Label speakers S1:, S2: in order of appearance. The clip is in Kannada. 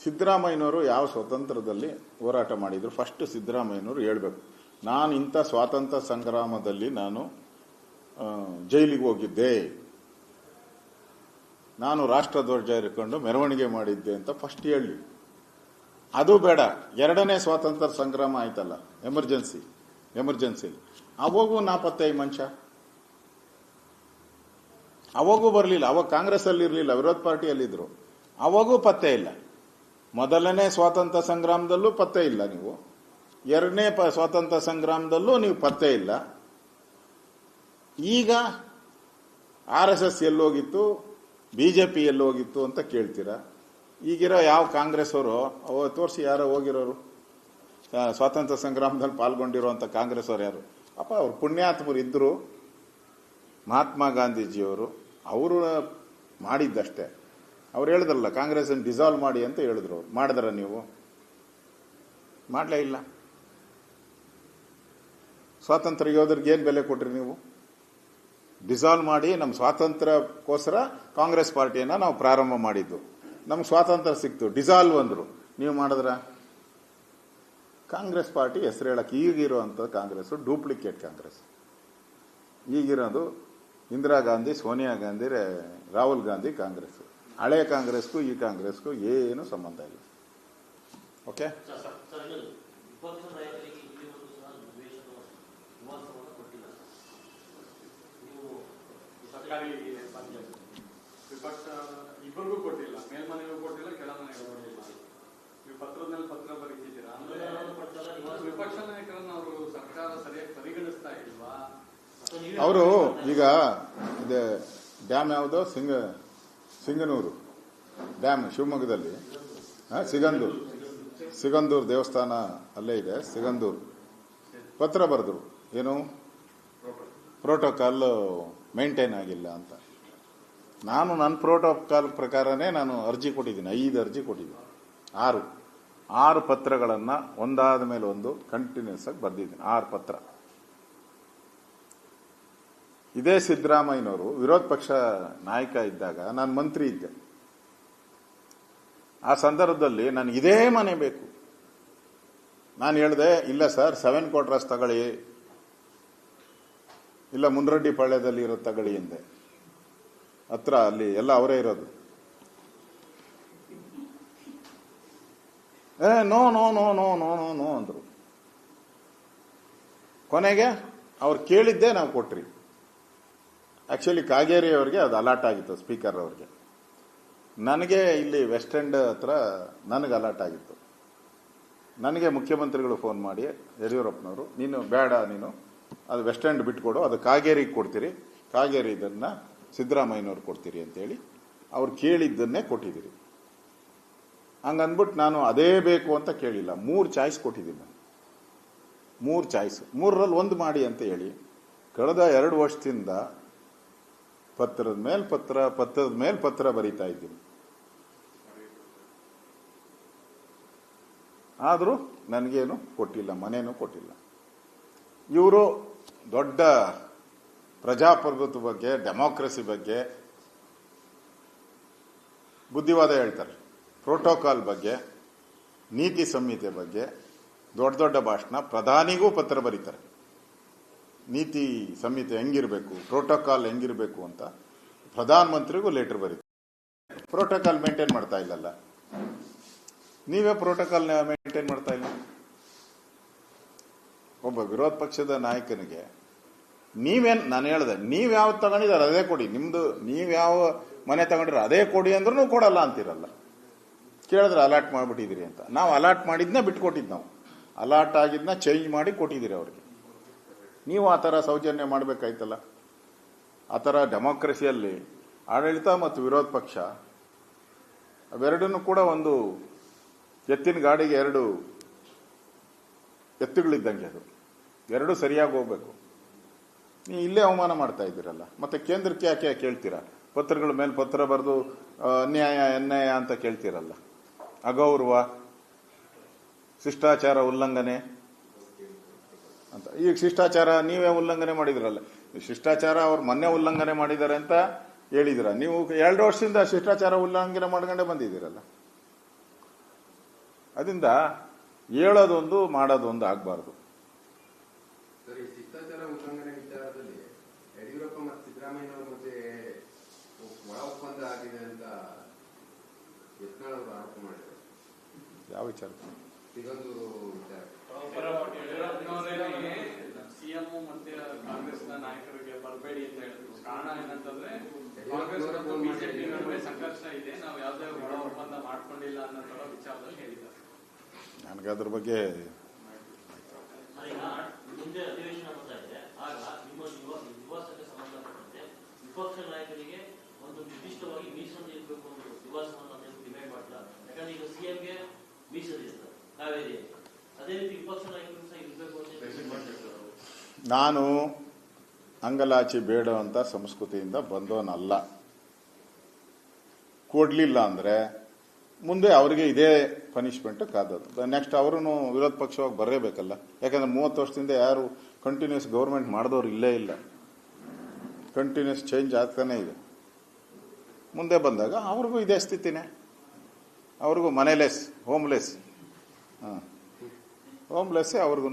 S1: ಸಿದ್ದರಾಮಯ್ಯನವರು ಯಾವ ಸ್ವತಂತ್ರದಲ್ಲಿ ಹೋರಾಟ ಮಾಡಿದ್ರು? ಫಸ್ಟ್ ಸಿದ್ದರಾಮಯ್ಯನವರು ಹೇಳ್ಬೇಕು, ನಾನು ಇಂಥ ಸ್ವಾತಂತ್ರ್ಯ ಸಂಗ್ರಾಮದಲ್ಲಿ ನಾನು ಜೈಲಿಗೆ ಹೋಗಿದ್ದೆ, ನಾನು ರಾಷ್ಟ್ರಧ್ವಜ ಹಿಡ್ಕೊಂಡು ಮೆರವಣಿಗೆ ಮಾಡಿದ್ದೆ ಅಂತ ಫಸ್ಟ್ ಹೇಳಿ. ಅದು ಬೇಡ, ಎರಡನೇ ಸ್ವಾತಂತ್ರ್ಯ ಸಂಗ್ರಾಮ ಆಯ್ತಲ್ಲ, ಎಮರ್ಜೆನ್ಸಿ ಅವಾಗೂ ನಾಪತ್ತೆ ಈ ಮನುಷ್ಯ. ಅವಾಗೂ ಬರಲಿಲ್ಲ, ಅವಾಗ ಕಾಂಗ್ರೆಸ್ ಅಲ್ಲಿ ಇರಲಿಲ್ಲ, ವಿರೋಧ ಪಾರ್ಟಿಯಲ್ಲಿದ್ರು, ಅವಾಗೂ ಪತ್ತೆ ಇಲ್ಲ. ಮೊದಲನೇ ಸ್ವಾತಂತ್ರ್ಯ ಸಂಗ್ರಾಮದಲ್ಲೂ ಪತ್ತೆ ಇಲ್ಲ ನೀವು, ಎರಡನೇ ಸ್ವಾತಂತ್ರ್ಯ ಸಂಗ್ರಾಮದಲ್ಲೂ ನೀವು ಪತ್ತೆ ಇಲ್ಲ. ಈಗ RSS ಎಲ್ಲೋಗಿತ್ತು, ಬಿಜೆಪಿ ಎಲ್ಲೋಗಿತ್ತು ಅಂತ ಕೇಳ್ತೀರಾ. ಈಗಿರೋ ಯಾವ ಕಾಂಗ್ರೆಸ್ ಅವರು ತೋರಿಸಿ, ಯಾರೋ ಹೋಗಿರೋರು ಸ್ವಾತಂತ್ರ್ಯ ಸಂಗ್ರಾಮದಲ್ಲಿ ಪಾಲ್ಗೊಂಡಿರುವಂತ ಕಾಂಗ್ರೆಸ್ ಅವರು ಯಾರು? ಅಪ್ಪ ಅವ್ರು ಪುಣ್ಯಾತ್ಮರು ಇದ್ರು, ಮಹಾತ್ಮ ಗಾಂಧೀಜಿಯವರು ಅವರು ಮಾಡಿದ್ದಷ್ಟೇ. ಅವ್ರು ಹೇಳಿದ್ರಲ್ಲ, ಕಾಂಗ್ರೆಸ್ ಡಿಸಾಲ್ವ್ ಮಾಡಿ ಅಂತ ಹೇಳಿದ್ರು. ಮಾಡಿದ್ರ ನೀವು? ಮಾಡಲೇ ಇಲ್ಲ. ಸ್ವಾತಂತ್ರ್ಯ ಯೋಧರಿಗೆ ಏನ್ ಬೆಲೆ ಕೊಟ್ರಿ ನೀವು? ಡಿಸಾಲ್ವ್ ಮಾಡಿ ನಮ್ಮ ಸ್ವಾತಂತ್ರ್ಯಕ್ಕೋಸ್ಕರ ಕಾಂಗ್ರೆಸ್ ಪಾರ್ಟಿಯನ್ನ ನಾವು ಪ್ರಾರಂಭ ಮಾಡಿದ್ದು, ನಮ್ಗೆ ಸ್ವಾತಂತ್ರ್ಯ ಸಿಕ್ತು, ಡಿಸಾಲ್ವ್ ಅಂದ್ರು. ನೀವು ಮಾಡಿದ್ರ? ಕಾಂಗ್ರೆಸ್ ಪಾರ್ಟಿ ಹೆಸರು ಹೇಳಕ್ಕೆ ಈಗಿರುವಂತ ಕಾಂಗ್ರೆಸ್ ಡೂಪ್ಲಿಕೇಟ್ ಕಾಂಗ್ರೆಸ್. ಈಗಿರೋದು ಇಂದಿರಾ ಗಾಂಧಿ, ಸೋನಿಯಾ ಗಾಂಧಿ, ರಾಹುಲ್ ಗಾಂಧಿ ಕಾಂಗ್ರೆಸ್. ಹಳೆ ಕಾಂಗ್ರೆಸ್ಗೂ ಈ ಕಾಂಗ್ರೆಸ್ಗೂ ಏನು ಸಂಬಂಧ ಇಲ್ಲ. ಓಕೆ,
S2: ವಿಪಕ್ಷ ಇಬ್ಬರಿಗೂ ಕೊಟ್ಟಿಲ್ಲ, ಮೇಲ್ಮನೆಗೂ ಕೊಟ್ಟಿಲ್ಲ, ಕೆಳಮನೆಗೂ ಕೊಟ್ಟಿಲ್ಲ. ನೀವು ಪತ್ರದ ಮೇಲೆ ಪತ್ರ ಬರೀತಿದ್ದೀರಾ ಅಂದ್ರೆ ವಿಪಕ್ಷ ನಾಯಕರನ್ನು ಅವರು ಸರ್ಕಾರ ಸರಿಯಾಗಿ ಪರಿಗಣಿಸ್ತಾ ಇಲ್ವಾ?
S1: ಅವರು ಈಗ ಡ್ಯಾಮ್ ಯಾವುದು? ಸಿಂಗನೂರು ಡ್ಯಾಮ್ ಶಿವಮೊಗ್ಗದಲ್ಲಿ, ಸಿಗಂದೂರು ದೇವಸ್ಥಾನ ಅಲ್ಲೇ ಇದೆ. ಸಿಗಂದೂರು ಪತ್ರ ಬರೆದ್ರು, ಏನು ಪ್ರೋಟೋಕಾಲ್ ಮೇಂಟೈನ್ ಆಗಿಲ್ಲ ಅಂತ. ನಾನು ನನ್ನ ಪ್ರೋಟೋಕಾಲ್ ಪ್ರಕಾರನೇ ನಾನು ಅರ್ಜಿ ಕೊಟ್ಟಿದ್ದೀನಿ, 5 ಅರ್ಜಿ ಕೊಟ್ಟಿದ್ದೀನಿ. 6 ಪತ್ರಗಳನ್ನ ಒಂದಾದ ಮೇಲೆ ಒಂದು ಕಂಟಿನ್ಯೂಸ್ ಆಗಿ ಬರ್ದಿದ್ದೀನಿ, 6 ಪತ್ರ. ಇದೇ ಸಿದ್ದರಾಮಯ್ಯನವರು ವಿರೋಧ ಪಕ್ಷ ನಾಯಕ ಇದ್ದಾಗ ನಾನು ಮಂತ್ರಿ ಇದ್ದೆ. ಆ ಸಂದರ್ಭದಲ್ಲಿ ನನಗೆ ಇದೇ ಮನೆ ಬೇಕು. ನಾನು ಹೇಳಿದೆ, ಇಲ್ಲ ಸರ್ 7 ಕ್ವಾರ್ಟರ್ಸ್ ತಗೊಳ್ಳಿ, ಇಲ್ಲ ಮುನ್ರಡ್ಡಿ ಪಾಳ್ಯದಲ್ಲಿ ಇರೋ ತಗೊಳ್ಳಿ ಎಂದೆ. ಹತ್ರ ಅಲ್ಲಿ ಎಲ್ಲ ಅವರೇ ಇರೋದು. No no no no no no no ಅಂದ್ರು. ಕೊನೆಗೆ ಅವ್ರು ಕೇಳಿದ್ದೆ ನಾವು ಕೊಟ್ರಿ. ಆಕ್ಚುಲಿ ಕಾಗೇರಿ ಅವ್ರಿಗೆ ಅದು ಅಲಾಟ್ ಆಗಿತ್ತು, ಸ್ಪೀಕರ್ ಅವ್ರಿಗೆ. ನನಗೆ ಇಲ್ಲಿ ವೆಸ್ಟ್ ಎಂಡ್ ಹತ್ರ ನನಗೆ ಅಲಾಟ್ ಆಗಿತ್ತು. ನನಗೆ ಮುಖ್ಯಮಂತ್ರಿಗಳು ಫೋನ್ ಮಾಡಿ, ಯಡಿಯೂರಪ್ಪನವರು, ನೀನು ಬೇಡ, ನೀನು ಅದು ವೆಸ್ಟ್ ಎಂಡ್ ಬಿಟ್ಕೊಡು, ಅದು ಕಾಗೇರಿಗೆ ಕೊಡ್ತೀರಿ, ಕಾಗೇರಿ ಇದನ್ನ ಸಿದ್ದರಾಮಯ್ಯನವ್ರು ಕೊಡ್ತೀರಿ ಅಂತೇಳಿ ಅವ್ರು ಕೇಳಿದ್ದನ್ನೇ ಕೊಟ್ಟಿದ್ದೀರಿ. ಹಂಗನ್ಬಿಟ್ಟು ನಾನು ಅದೇ ಬೇಕು ಅಂತ ಕೇಳಿಲ್ಲ, 3 ಚಾಯ್ಸ್ ಕೊಟ್ಟಿದ್ದೀನಿ ನಾನು. 3 ಚಾಯ್ಸ್, 3ರಲ್ಲಿ 1 ಮಾಡಿ ಅಂತ ಹೇಳಿ ಕಳೆದ 2 ವರ್ಷದಿಂದ ಪತ್ರದ ಮೇಲೆ ಪತ್ರ ಬರೀತಾ ಇದ್ದೀನಿ. ಆದರೂ ನನಗೇನು ಕೊಟ್ಟಿಲ್ಲ, ಮನೇನೂ ಕೊಟ್ಟಿಲ್ಲ. ಇವರು ದೊಡ್ಡ ಪ್ರಜಾಪ್ರಭುತ್ವ ಬಗ್ಗೆ, ಡೆಮಾಕ್ರಸಿ ಬಗ್ಗೆ ಬುದ್ಧಿವಾದ ಹೇಳ್ತಾರೆ, ಪ್ರೋಟೋಕಾಲ್ ಬಗ್ಗೆ, ನೀತಿ ಸಂಹಿತೆ ಬಗ್ಗೆ ದೊಡ್ಡ ದೊಡ್ಡ ಭಾಷಣ. ಪ್ರಧಾನಿಗೂ ಪತ್ರ ಬರೀತಾರೆ, ನೀತಿ ಸಂಹಿತೆ ಹೆಂಗಿರಬೇಕು, ಪ್ರೋಟೋಕಾಲ್ ಹೆಂಗಿರಬೇಕು ಅಂತ ಪ್ರಧಾನ ಮಂತ್ರಿಗೂ ಲೆಟರ್ ಬರೀತಾರೆ. ಪ್ರೋಟೋಕಾಲ್ ಮೇಂಟೈನ್ ಮಾಡ್ತಾ ಇಲ್ಲಲ್ಲ, ನೀವೇ ಪ್ರೋಟೋಕಾಲ್ ಮೇಂಟೈನ್ ಮಾಡ್ತಾ ಇಲ್ಲ. ಒಬ್ಬ ವಿರೋಧ ಪಕ್ಷದ ನಾಯಕನಿಗೆ ನಾನು ಹೇಳ್ದೆ, ನೀವ್ ಯಾವ ತಗೊಂಡಿದಾರೆ ಅದೇ ಕೊಡಿ, ನಿಮ್ದು ನೀವ್ ಯಾವ ಮನೆ ತಗೊಂಡ್ರೆ ಅದೇ ಕೊಡಿ ಅಂದ್ರೂ ಕೊಡಲ್ಲ ಅಂತಿರಲ್ಲ. ಕೇಳಿದ್ರೆ ಅಲಾಟ್ ಮಾಡ್ಬಿಟ್ಟಿದ್ದೀರಿ ಅಂತ. ನಾವು ಅಲಾಟ್ ಮಾಡಿದ್ನ ಬಿಟ್ಕೊಟ್ಟಿದ್, ನಾವು ಅಲಾಟ್ ಆಗಿದ್ನ ಚೇಂಜ್ ಮಾಡಿ ಕೊಟ್ಟಿದ್ದೀರಿ ಅವ್ರಿಗೆ. ನೀವು ಆ ಥರ ಸೌಜನ್ಯ ಮಾಡಬೇಕಾಯ್ತಲ್ಲ. ಆ ಥರ ಡೆಮಾಕ್ರಸಿಯಲ್ಲಿ ಆಡಳಿತ ಮತ್ತು ವಿರೋಧ ಪಕ್ಷ ಅವೆರಡನ್ನು ಕೂಡ ಒಂದು ಎತ್ತಿನ ಗಾಡಿಗೆ 2 ಎತ್ತುಗಳಿದ್ದಂಗೆ, ಅದು 2 ಸರಿಯಾಗಿ ಹೋಗ್ಬೇಕು. ನೀವು ಇಲ್ಲೇ ಅವಮಾನ ಮಾಡ್ತಾ ಇದ್ದೀರಲ್ಲ, ಮತ್ತೆ ಕೇಂದ್ರಕ್ಕೆ ಯಾಕೆ ಕೇಳ್ತೀರಾ? ಪತ್ರಗಳ ಮೇಲೆ ಪತ್ರ ಬರೆದು ಅನ್ಯಾಯ ಅಂತ ಕೇಳ್ತೀರಲ್ಲ. ಅಗೌರವ, ಶಿಷ್ಟಾಚಾರ ಉಲ್ಲಂಘನೆ ಅಂತ. ಈಗ ಶಿಷ್ಟಾಚಾರ ನೀವೇ ಉಲ್ಲಂಘನೆ ಮಾಡಿದಿರಲ್ಲ. ಶಿಷ್ಟಾಚಾರ ಅವ್ರು ಮೊನ್ನೆ ಉಲ್ಲಂಘನೆ ಮಾಡಿದ್ದಾರೆ ಅಂತ ಹೇಳಿದಿರ. ನೀವು 2 ವರ್ಷದಿಂದ ಶಿಷ್ಟಾಚಾರ ಉಲ್ಲಂಘನೆ ಮಾಡ್ಕೊಂಡೇ ಬಂದಿದ್ದೀರಲ್ಲ. ಅದರಿಂದ ಹೇಳೋದೊಂದು ಮಾಡೋದೊಂದು ಆಗಬಾರ್ದು.
S3: ಸರಿ, ಶಿಷ್ಟಾಚಾರ ಉಲ್ಲಂಘನೆ ವಿಚಾರದಲ್ಲಿ ಯಡಿಯೂರಪ್ಪ ಮತ್ತು ಸಿದ್ದರಾಮಯ್ಯನವರ ಮಧ್ಯೆ ಒಳ ಒಪ್ಪಂದ ಆಗಿದೆ ಅಂತ ಯತ್ನಾಳ್ ಅವರು ಆರೋಪ ಮಾಡಿದ್ದಾರೆ.
S1: ಯಾವ ವಿಚಾರ?
S3: ಸಿಗಂದೂರು ವಿಚಾರ.
S2: ಸಿಎಂ ಮತ್ತೆ ಕಾಂಗ್ರೆಸ್ನ ನಾಯಕರಿಗೆ ಬರಬೇಡಿ ಅಂತ ಹೇಳಿದ್ರು. ಕಾರಣ ಏನಂತಂದ್ರೆ ಕಾಂಗ್ರೆಸ್ ಮತ್ತು ಬಿಜೆಪಿ ನಡುವೆ ಸಂಘರ್ಷ ಇದೆ, ನಾವು ಯಾವುದೇ ಒಳ ಒಪ್ಪಂದ ಮಾಡ್ಕೊಂಡಿಲ್ಲ ಅನ್ನೋ ತರ ವಿಚಾರದಲ್ಲಿ ಹೇಳಿದ್ದಾರೆ.
S1: ನನಗದ್ರ ಬಗ್ಗೆ
S4: ಮುಂದೆ ಅಧಿವೇಶನ ಬರ್ತಾ ಇದೆ. ಆಗ ನಿಮ್ಮ ನಿವಾಸಕ್ಕೆ ಸಂಬಂಧಪಟ್ಟಂತೆ ವಿಪಕ್ಷ ನಾಯಕರಿಗೆ ಒಂದು ನಿರ್ದಿಷ್ಟವಾಗಿ ಮೀಸಲು ಇರಬೇಕು ಒಂದು ನಿವಾಸವನ್ನು ಡಿಮ್ಯಾಂಡ್ ಮಾಡ್ತಾರೆ. ಯಾಕಂದ್ರೆ ಈಗ ಸಿಎಂಗೆ ಮೀಸಲು ಇರ್ತದೆ ಕಾವೇರಿ, ಅದೇ ರೀತಿ ವಿಪಕ್ಷ ನಾಯಕರು ಸಹ ಇರಬೇಕು ಅಂತ.
S1: ನಾನು ಅಂಗಲಾಚಿ ಬೇಡ ಅಂತ ಸಂಸ್ಕೃತಿಯಿಂದ ಬಂದವನಲ್ಲ. ಕೊಡ್ಲಿಲ್ಲ ಅಂದ್ರೆ ಮುಂದೆ ಅವರಿಗೆ ಇದೇ ಪನಿಷ್ಮೆಂಟ್ ಕಾದದ್ದು. ನೆಕ್ಸ್ಟ್ ಅವರು ವಿರೋಧ ಪಕ್ಷವಾಗಿ ಬರಲೇಬೇಕಲ್ಲ. ಯಾಕಂದ್ರೆ 30 ವರ್ಷದಿಂದ ಯಾರು ಕಂಟಿನ್ಯೂಸ್ ಗೌರ್ಮೆಂಟ್ ಮಾಡಿದವರು ಇಲ್ಲೇ ಇಲ್ಲ. ಕಂಟಿನ್ಯೂಸ್ ಚೇಂಜ್ ಆಗ್ತಾನೆ ಇದೆ. ಮುಂದೆ ಬಂದಾಗ ಅವ್ರಿಗೂ ಇದೇ ಸ್ಥಿತಿನೇ. ಅವ್ರಿಗೂ ಮನೆಲೆಸ್, ಹೋಮ್ಲೆಸ್, ಹೋಮ್ಲೆಸ್ಸೇ ಅವ್ರಿಗೂ.